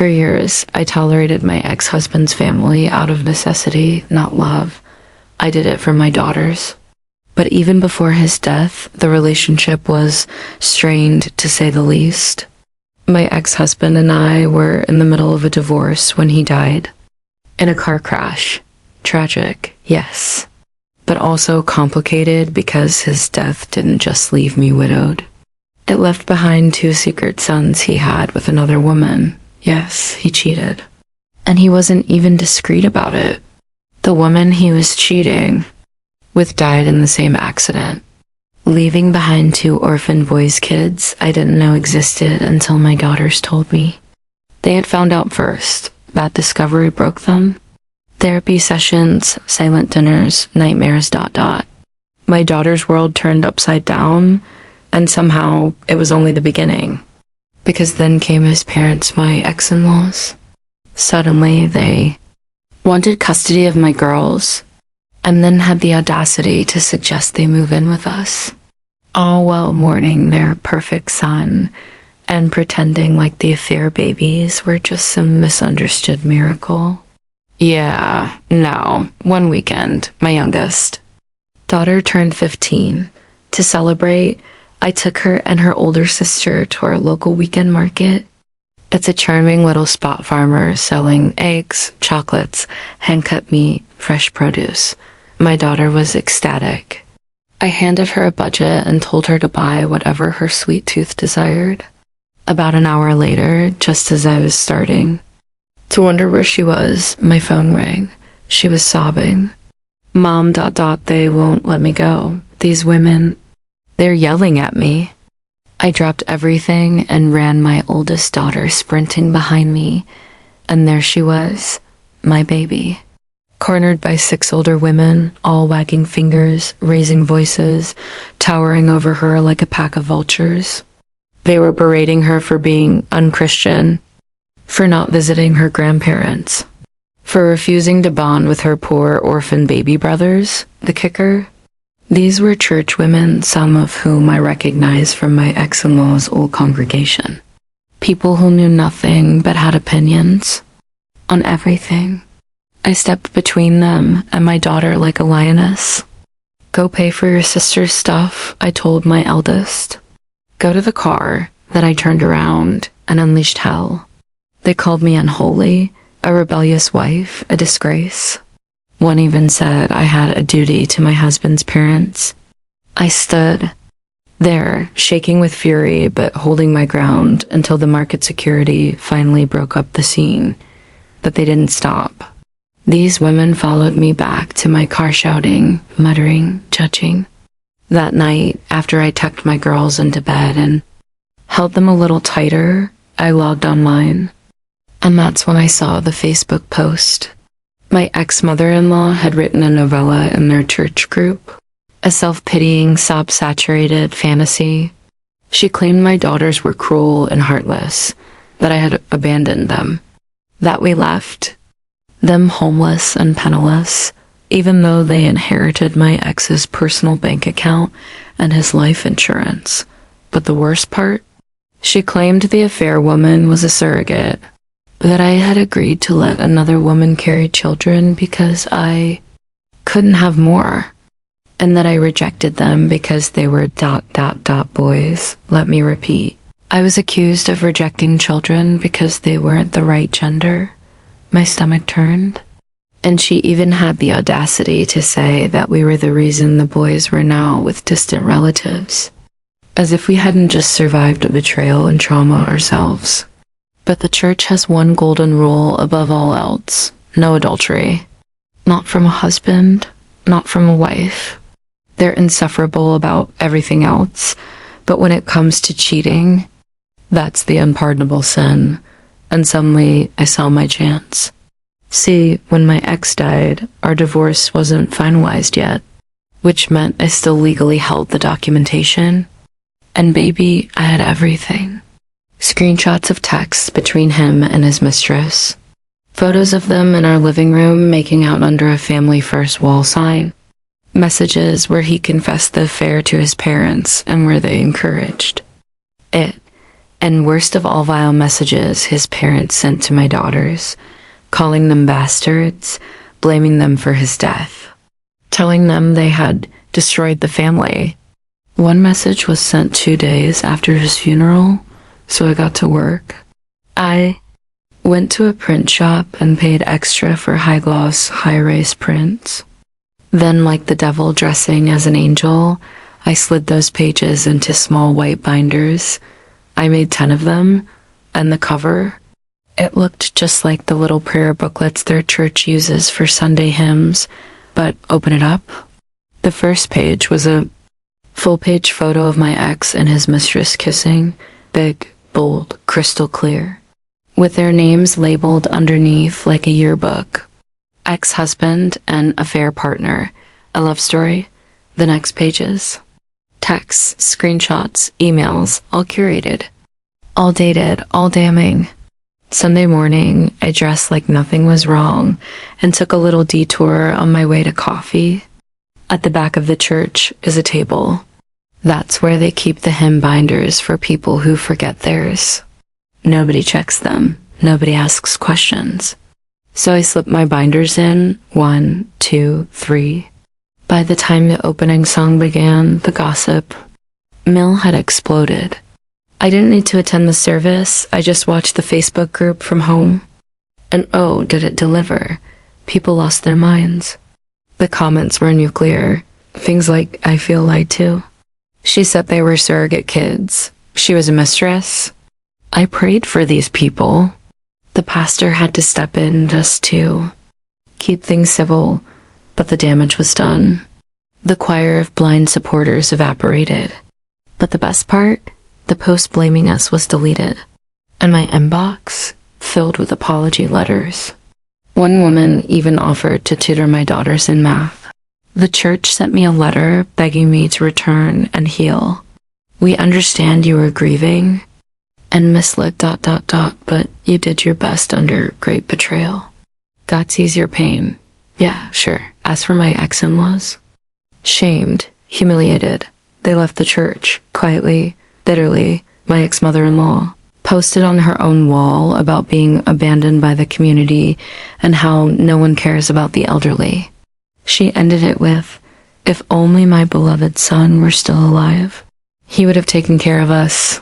For years, I tolerated my ex-husband's family out of necessity, not love. I did it for my daughters. But even before his death, the relationship was strained, to say the least. My ex-husband and I were in the middle of a divorce when he died. In a car crash. Tragic, yes. But also complicated because his death didn't just leave me widowed. It left behind 2 secret sons he had with another woman. Yes, he cheated. And he wasn't even discreet about it. The woman he was cheating with died in the same accident, leaving behind 2 orphan boys' kids I didn't know existed until my daughters told me. They had found out first. That discovery broke them. Therapy sessions, silent dinners, nightmares, ... My daughter's world turned upside down, and somehow it was only the beginning. Because then came his parents, my ex-in-laws. Suddenly, they wanted custody of my girls, and then had the audacity to suggest they move in with us, all while mourning their perfect son and pretending like the affair babies were just some misunderstood miracle. Yeah, no, one weekend, my youngest daughter turned 15. To celebrate, I took her and her older sister to our local weekend market. It's a charming little spot farmer selling eggs, chocolates, hand-cut meat, fresh produce. My daughter was ecstatic. I handed her a budget and told her to buy whatever her sweet tooth desired. About an hour later, just as I was starting to wonder where she was, my phone rang. She was sobbing. Mom, ... they won't let me go. These women, they're yelling at me. I dropped everything and ran my oldest daughter sprinting behind me, and there she was, my baby, cornered by 6 older women, all wagging fingers, raising voices, towering over her like a pack of vultures. They were berating her for being unchristian, for not visiting her grandparents, for refusing to bond with her poor orphan baby brothers. The kicker? These were church women, some of whom I recognized from my ex-in-law's old congregation. People who knew nothing but had opinions on everything. I stepped between them and my daughter like a lioness. Go pay for your sister's stuff, I told my eldest. Go to the car. Then I turned around and unleashed hell. They called me unholy, a rebellious wife, a disgrace. One even said I had a duty to my husband's parents. I stood there, shaking with fury but holding my ground until the market security finally broke up the scene. But they didn't stop. These women followed me back to my car shouting, muttering, judging. That night, after I tucked my girls into bed and held them a little tighter, I logged online. And that's when I saw the Facebook post. My ex-mother-in-law had written a novella in their church group, a self-pitying, sob-saturated fantasy. She claimed my daughters were cruel and heartless, that I had abandoned them, that we left them homeless and penniless, even though they inherited my ex's personal bank account and his life insurance. But the worst part? She claimed the affair woman was a surrogate, that I had agreed to let another woman carry children because I couldn't have more, and that I rejected them because they were ... boys. Let me repeat. I was accused of rejecting children because they weren't the right gender. My stomach turned. And she even had the audacity to say that we were the reason the boys were now with distant relatives, as if we hadn't just survived a betrayal and trauma ourselves. But the church has one golden rule above all else: no adultery. Not from a husband, not from a wife. They're insufferable about everything else, but when it comes to cheating, that's the unpardonable sin. And suddenly I saw my chance. See, when my ex died, our divorce wasn't finalized yet, which meant I still legally held the documentation. And baby, I had everything. Screenshots of texts between him and his mistress. Photos of them in our living room making out under a family first wall sign. Messages where he confessed the affair to his parents and where they encouraged it. And worst of all, vile messages his parents sent to my daughters, calling them bastards, blaming them for his death, telling them they had destroyed the family. One message was sent 2 days after his funeral, so I got to work. I went to a print shop and paid extra for high-gloss, high-res prints. Then, like the devil dressing as an angel, I slid those pages into small white binders. I made 10 of them, and the cover, it looked just like the little prayer booklets their church uses for Sunday hymns, but open it up. The first page was a full-page photo of my ex and his mistress kissing, big, bold, crystal clear, with their names labeled underneath like a yearbook. Ex-husband and affair partner, a love story, the next pages. Texts, screenshots, emails, all curated, all dated, all damning. Sunday morning, I dressed like nothing was wrong and took a little detour on my way to coffee. At the back of the church is a table. That's where they keep the hymn binders for people who forget theirs. Nobody checks them. Nobody asks questions. So I slipped my binders in, 1, 2, 3. By the time the opening song began, the gossip mill had exploded. I didn't need to attend the service, I just watched the Facebook group from home. And oh, did it deliver. People lost their minds. The comments were nuclear. Things like, I feel lied to. She said they were surrogate kids. She was a mistress. I prayed for these people. The pastor had to step in just to keep things civil, but the damage was done. The choir of blind supporters evaporated. But the best part, the post blaming us was deleted, and my inbox filled with apology letters. One woman even offered to tutor my daughters in math. The church sent me a letter begging me to return and heal. We understand you were grieving and misled ... but you did your best under great betrayal. God sees your pain. Yeah, sure. As for my ex-in-laws, shamed, humiliated, they left the church, quietly, bitterly. My ex-mother-in-law posted on her own wall about being abandoned by the community and how no one cares about the elderly. She ended it with, if only my beloved son were still alive, he would have taken care of us.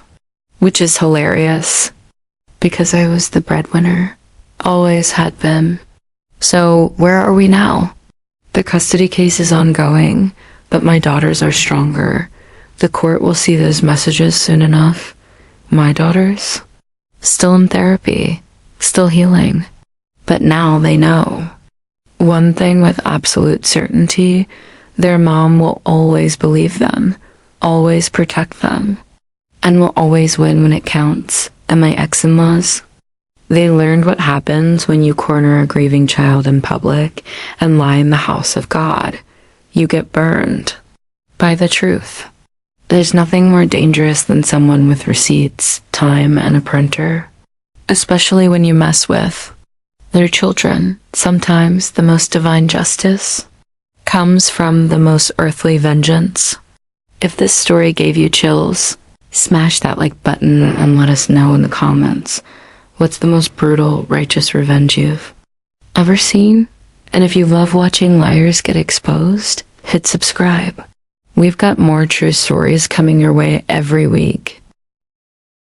Which is hilarious, because I was the breadwinner, always had been. So where are we now? The custody case is ongoing, but my daughters are stronger. The court will see those messages soon enough. My daughters? Still in therapy, still healing. But now they know. One thing with absolute certainty, their mom will always believe them, always protect them, and will always win when it counts. And my ex-in-laws, they learned what happens when you corner a grieving child in public and lie in the house of God. You get burned by the truth. There's nothing more dangerous than someone with receipts, time, and a printer, especially when you mess with their children. Sometimes the most divine justice comes from the most earthly vengeance. If this story gave you chills, smash that like button and let us know in the comments. What's the most brutal, righteous revenge you've ever seen? And if you love watching liars get exposed, hit subscribe. We've got more true stories coming your way every week.